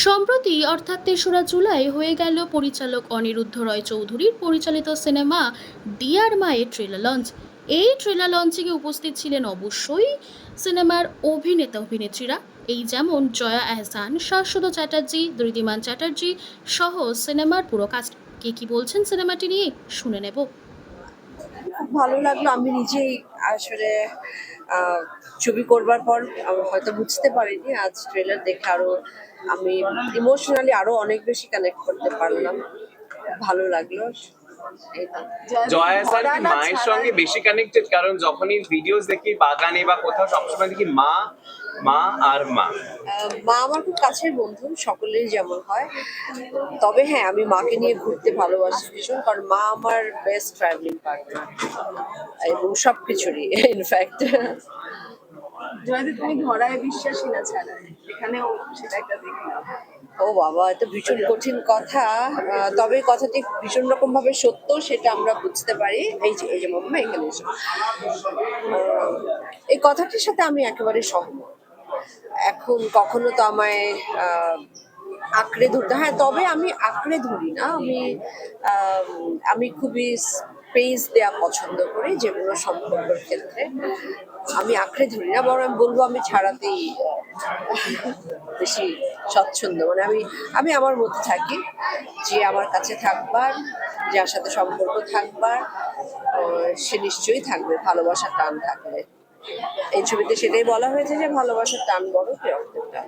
সম্প্রতি অর্থাৎ ৩রা জুলাই হয়ে গেল পরিচালক অনিরুদ্ধ রয় চৌধুরীর পরিচালিত সিনেমা ডিয়ার মায়ের ট্রেলার লঞ্চ। এই ট্রেলার লঞ্চিংয়ে উপস্থিত ছিলেন অবশ্যই সিনেমার অভিনেতা অভিনেত্রীরা, এই যেমন জয়া আহসান, শাশ্বত চ্যাটার্জি, ধৃতিমান চ্যাটার্জি সহ সিনেমার পুরো কাস্ট। কে কি বলছেন সিনেমাটি নিয়ে শুনে নেব। খুব ভালো লাগলো। আমি নিজেই আসলে আহ, ছবি করবার পর আমি হয়তো বুঝতে পারিনি, আজ ট্রেলার দেখে আরো আমি ইমোশনালি আরো অনেক বেশি কানেক্ট করতে পারলাম। ভালো লাগলো। এই তো। জয়া আহসান কি ঘরানা মায়ের ছাড়া সঙ্গে বেশি কানেক্টেড? কারণ যখনই ভিডিওস দেখি বাগানে বা কোথাও সবসময় দেখি মা মা আর মা। মা আমার খুব কাছের বন্ধু, সকলেরই যেমন হয়। তবে হ্যাঁ, আমি মাকে নিয়ে ঘুরতে ভালোবাসি ভীষণ, কারণ মা আমার বেস্ট ট্রাভেলিং পার্টনার এবং সবকিছুরই ইনফ্যাক্ট। জয়দীপ, তুমি ধরায় বিশ্বাসী না ছাড়া এখানেও সেটা একটা দেখলাম। ও বাবা, এটা ভীষণ কঠিন কথা। তবে কথাটি ভীষণ রকম ভাবে সত্য, সেটা আমরা বুঝতে পারি। এই যে মাম্মা এখানে এসো। এই কথাটির সাথে আমি একেবারে সহমত। এখন কখনো তো আমায় আঁকড়ে ধরতে, হ্যাঁ, তবে আমি আঁকড়ে ধরি না। আমি খুবই স্পেস দেওয়া পছন্দ করি যে কোনো সম্পর্কের ক্ষেত্রে। আমি আঁকড়ে ধরি না, বরং আমি বলবো আমি ছাড়াতেই বেশি স্বচ্ছন্দ। মানে আমি আমি আমার মধ্যে থাকি, যে আমার কাছে থাকবার, যার সাথে সম্পর্ক থাকবার, সে নিশ্চয়ই থাকবে ভালোবাসার টান থাকলে। এই ছবিতে সেটাই বলা হয়েছে যে ভালোবাসার টান বড় কি রক্তের টান।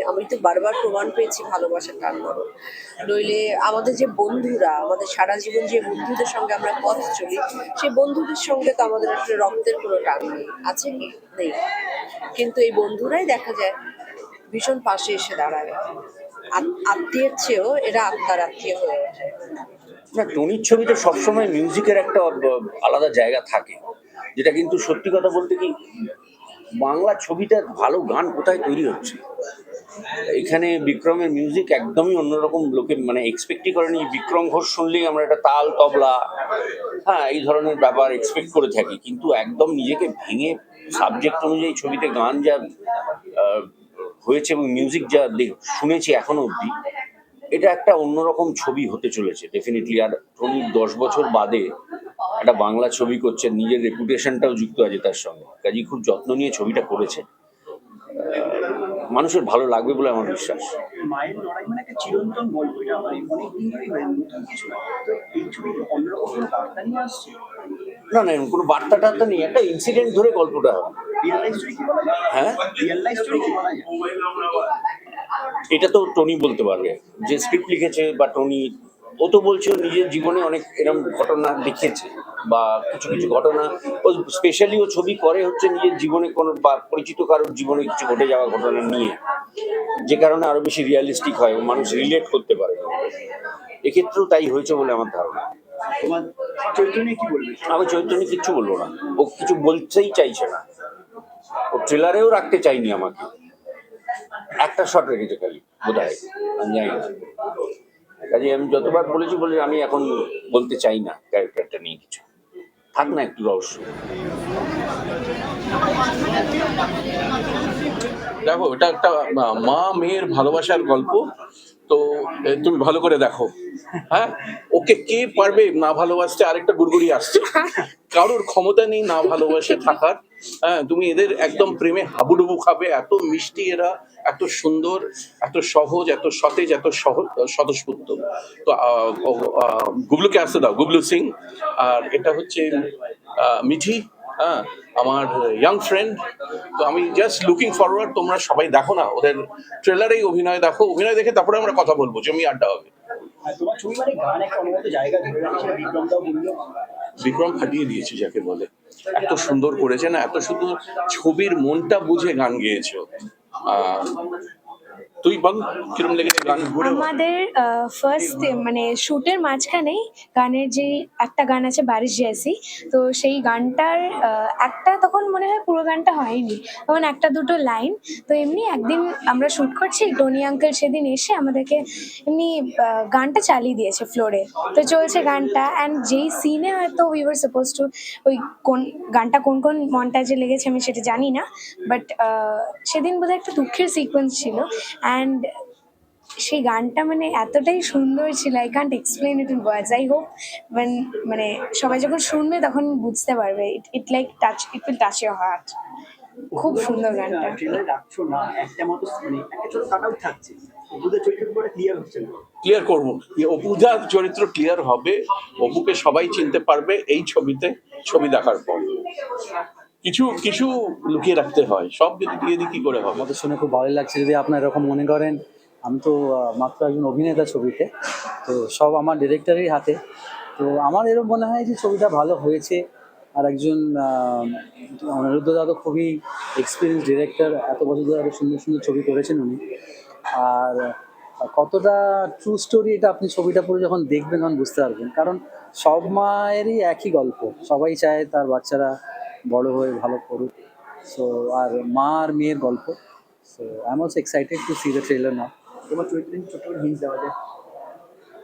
আমি তো বারবার প্রমাণ পেয়েছি ভালোবাসার টান বড়। নইলে আমাদের যে বন্ধুরা, আমাদের সারা জীবন যে বন্ধুদের সঙ্গে আমরা পথ চলি, সেই বন্ধুদের সঙ্গে তো আমাদের আসলে রক্তের কোনো টান নেই, আছে কি? নেই। কিন্তু এই বন্ধুরাই দেখা যায় ভীষণ পাশে এসে দাঁড়ায়। আত্মীয়ের চেয়েও এরা আত্মার আত্মীয় হয়ে ওঠে। না, টনির ছবিতে সবসময় মিউজিকের একটা আলাদা জায়গা থাকে, যেটা কিন্তু সত্যি কথা বলতে কি, বাংলা ছবিতে ভালো গান কোথায় তৈরি হচ্ছে। এখানে বিক্রমের মিউজিক একদমই অন্যরকম। লোকে মানে এক্সপেক্টই করেনি। বিক্রম ঘোষ শুনলেই আমরা একটা তাল তবলা, হ্যাঁ, এই ধরনের ব্যাপার এক্সপেক্ট করে থাকি, কিন্তু একদম নিজেকে ভেঙে সাবজেক্ট অনুযায়ী ছবিতে গান যা আহ, হয়েছে এবং মিউজিক যা শুনেছি এখনো অবধি, এটা একটা অন্যরকম ছবি হতে চলেছে ডেফিনেটলি। আর টনি 10 বছর বাদে একটা বাংলা ছবি করছে, নিজের রেপুটেশনটাও যুক্ত আছে তার সঙ্গে, কাজেই খুব যত্ন নিয়ে ছবিটা করেছে। মানুষের ভালো লাগবে বলে আমার বিশ্বাস। মায়ের লড়াই মানে একটা চিরন্তন গল্প, এটা আমার অনেকদিন ধরেই হয়, নতুন কিছু না। তো এই ছবিতে অন্যরকম কোনো বার্তা নিয়ে আসছে। না না, কোনো বার্তা টার্তা নেই, একটা ইনসিডেন্ট ধরে গল্পটা হবে। রিয়েল লাইফ স্টোরি কি বলা যায়? হ্যাঁ, রিয়েল লাইফ স্টোরি কি বলা যায়? এটা তো টনি বলতে পারবে, যে স্ক্রিপ্ট লিখেছে বা টনি। ও তো বলছে ওর নিজের জীবনে অনেক এরকম ঘটনা দেখেছে, বা কিছু কিছু ঘটনা ও স্পেশালি ও ছবি করে হচ্ছে নিজের জীবনে কোনো বা পরিচিত কারোর জীবনে কিছু ঘটে যাওয়া ঘটনা নিয়ে, যে কারণে আরো বেশি রিয়ালিস্টিক হয়, ও মানুষ রিলেট করতে পারে। এক্ষেত্রেও তাই হয়েছে বলে আমার ধারণা। তোমার চৈতন্য কি বলবে? আমি চৈতন্য কিচ্ছু বলবো না, ও কিছু বলতেই চাইছে না, ও ট্রেলারেও রাখতে চাইনি আমাকে। একটা শট রেখেছে খালি বোধ হয়, আমি জানি না। কাজে আমি যতবার বলেছি আমি এখন বলতে চাই না ক্যারেক্টারটা নিয়ে কিছু, থাক না একটু রহস্য। দেখো, এটা একটা মা মেয়ের ভালোবাসার গল্প। তো তুমি ভালো করে দেখো। হ্যাঁ, ওকে কে পারবে না ভালোবাসতে? আরেকটা গুড়গুড়ি আসছে, কারোর ক্ষমতা নেই না ভালোবাসে থাকার। হ্যাঁ, তুমি এদের একদম প্রেমে হাবুডুবু খাবে। এত মিষ্টি এরা, এত সুন্দর, এত সহজ, এত সতেজ, এত স্বতঃস্ফূর্ত। তো গুবলুকে আসতে দাও, গুবলু সিং। আর এটা হচ্ছে মিঠি, হ্যাঁ, আমার ইয়াং ফ্রেন্ড। তো আমি জাস্ট লুকিং ফরওয়ার্ড, তোমরা সবাই দেখো না ওদের ট্রেলারেই অভিনয় দেখো, অভিনয় দেখে তারপরে আমরা কথা বলবো, জমি আড্ডা হবে। আর তোমার ছবি মানে গান একটা অন্যমত জায়গা ধরে রাখে, সেটা বিক্রমদাও বললো। বিক্রম ফাটিয়ে দিয়েছে যাকে বলে, এত সুন্দর করেছে না, এত সুন্দর ছবির মনটা বুঝে গান গেয়েছে। তুই বল কিরম লেগেছে গান? আমাদের ফার্স্ট মানে শুটের মাঝখানেই গানের যে একটা গান আছে বারিশ জেসি, তো সেই গানটার একটা তখন মনে হয় পুরো গানটা হয়নি, তখন একটা দুটো লাইন। তো এমনি একদিন আমরা শুট করছি, টনি আঙ্কেল সেদিন এসে আমাদেরকে এমনি গানটা চালিয়ে দিয়েছে ফ্লোরে। তো চলছে গানটা, অ্যান্ড যেই সিনে হয়তো উই ওয়ার সাপোজ টু, ওই কোন গানটা কোন কোন মন্টাজে লেগেছে আমি সেটা জানি না, বাট সেদিন বোধহয় একটা দুঃখের সিকোয়েন্স ছিল। অ্যান্ড সেই গানটা মানে এতটাই সুন্দর ছিল, I can't explain it in words. I hope মানে সবাই যখন শুনবে তখন বুঝতে পারবে, it like touch, it will touch your heart. খুব সুন্দর গানটা। ট্রেলারে রাখছো না, একটা মতো মানে একটা ছোট কাট আউট থাকছে, অপুদের চরিত্রের পরে ক্লিয়ার হচ্ছে না। ক্লিয়ার করবো, অপুজার চরিত্র ক্লিয়ার হবে, অপুকে সবাই চিনতে পারবে এই ছবি দেখার পর। কিছু কিছু লুকিয়ে রাখতে হয়, সব যদি দিয়ে দিই কি করে হবে। আমাদের শুনে খুব ভালো লাগছে। যদি আপনারা এরকম মনে করেন, আমি তো মাত্র একজন অভিনেতা ছবিতে, তো সব আমার ডিরেক্টরের হাতে। তো আমার এরকম মনে হয় যে ছবিটা ভালো হয়েছে। আর একজন অনিরুদ্ধ দা তো খুবই এক্সপিরিয়েন্স ডিরেক্টর, এত বছর ধরে এত সুন্দর সুন্দর ছবি করেছেন উনি। আর কতটা ট্রু স্টোরি এটা আপনি ছবিটা পড়ে যখন দেখবেন তখন বুঝতে পারবেন। কারণ সব মায়েরই একই গল্প, সবাই চায় তার বাচ্চারা বড় হয়ে ভালো করুক। সো আর মা আর মেয়ের গল্প। So I am also excited to see the trailer now. তোমার চরিত্রে ছোট করে হিন্ট দেওয়া যায়?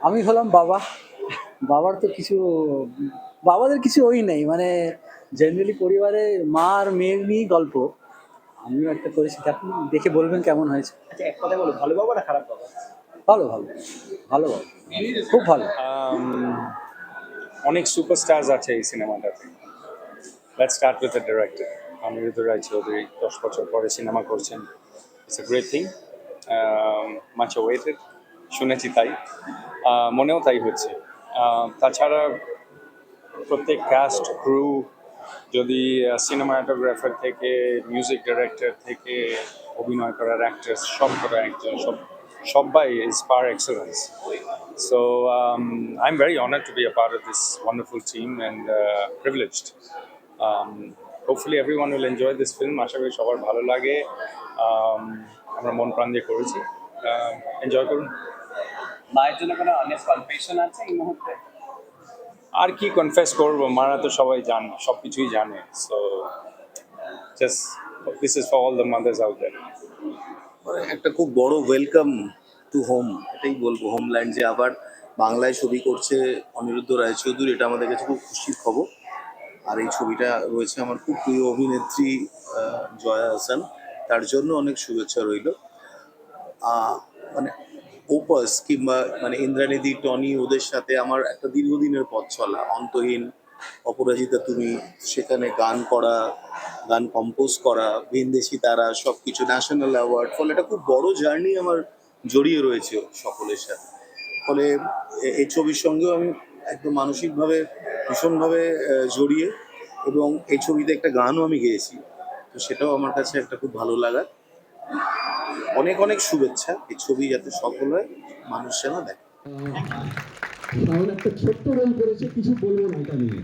আমি হলাম বাবা, বাবার তো কিছু, বাবাদের কিছু ওই নেই, মানে জেনারেলি পরিবারে মা আর মেয়ের নিয়েই গল্প। আমিও একটা করেছি, আপনি দেখে বলবেন কেমন হয়েছে। আচ্ছা, এক কথা বলো, ভালো বাবা না খারাপ বাবা? ভালো ভালো ভালো বাবা, খুব ভালো। অনেক সুপারস্টার্স আছে এই সিনেমাটাতে। Let's start with the director Aniruddha Roy Chowdhury. 10 বছর পরে সিনেমা করছেন, it's a great thing, much waited. শুনেছি তাই, মনেও তাই হচ্ছে। তাছাড়া প্রত্যেক কাস্ট ক্রু, যদি সিনেমাটোগ্রাফার থেকে মিউজিক ডাইরেক্টর থেকে অভিনয় করার অ্যাক্টার্স, সব করা অ্যাক্টার, সবাই is par excellence. So I'm very honored to be a part of this wonderful team and privileged. Hopefully everyone will enjoy this film. আশা করি সবার ভালো লাগে। আমরা মন প্রাণ দিয়ে করেছি, এনজয় করুন। মায়ের জন্য কোনো অনেস্ট কনফেশন আছে এই মুহূর্তে? আর কি কনফেস করবো, মারা তো সবাই জানে, সব কিছুই জানে। So just this is for all the mothers out there. মানে একটা খুব বড় ওয়েলকাম টু হোম, এটাই বলবো, হোমল্যান্ড। যে আবার বাংলায় ছবি করছে অনিরুদ্ধ রায়চৌধুরী, এটা আমাদের কাছে খুব খুশির খবর। আর এই ছবিটা রয়েছে আমার খুব প্রিয় অভিনেত্রী জয়া হাসান, তার জন্য অনেক শুভেচ্ছা রইল। মানে ওপাস কিংবা মানে ইন্দ্রানিধি, টনি, ওদের সাথে আমার একটা দীর্ঘদিনের পথ চলা। অন্তহীন, অপরাজিতা তুমি, সেখানে গান করা, গান কম্পোজ করা, ভিনদেশি তারা, সব কিছু ন্যাশনাল অ্যাওয়ার্ড। ফলে এটা খুব বড় জার্নি আমার জড়িয়ে রয়েছে সকলের সাথে। ফলে এই ছবির সঙ্গেও আমি একদম মানসিকভাবে ভীষণভাবে জড়িয়ে, এবং এই ছবিতে একটা গানও আমি গেয়েছি, তো সেটাও আমার কাছে একটা খুব ভালো লাগা। অনেক অনেক শুভেচ্ছা। এই ছবি যাতে সফল হয়, মানুষ যেন দেখে। একটা ছোট্ট রোল করেছে, কিছু বলবো না এটা নিয়ে।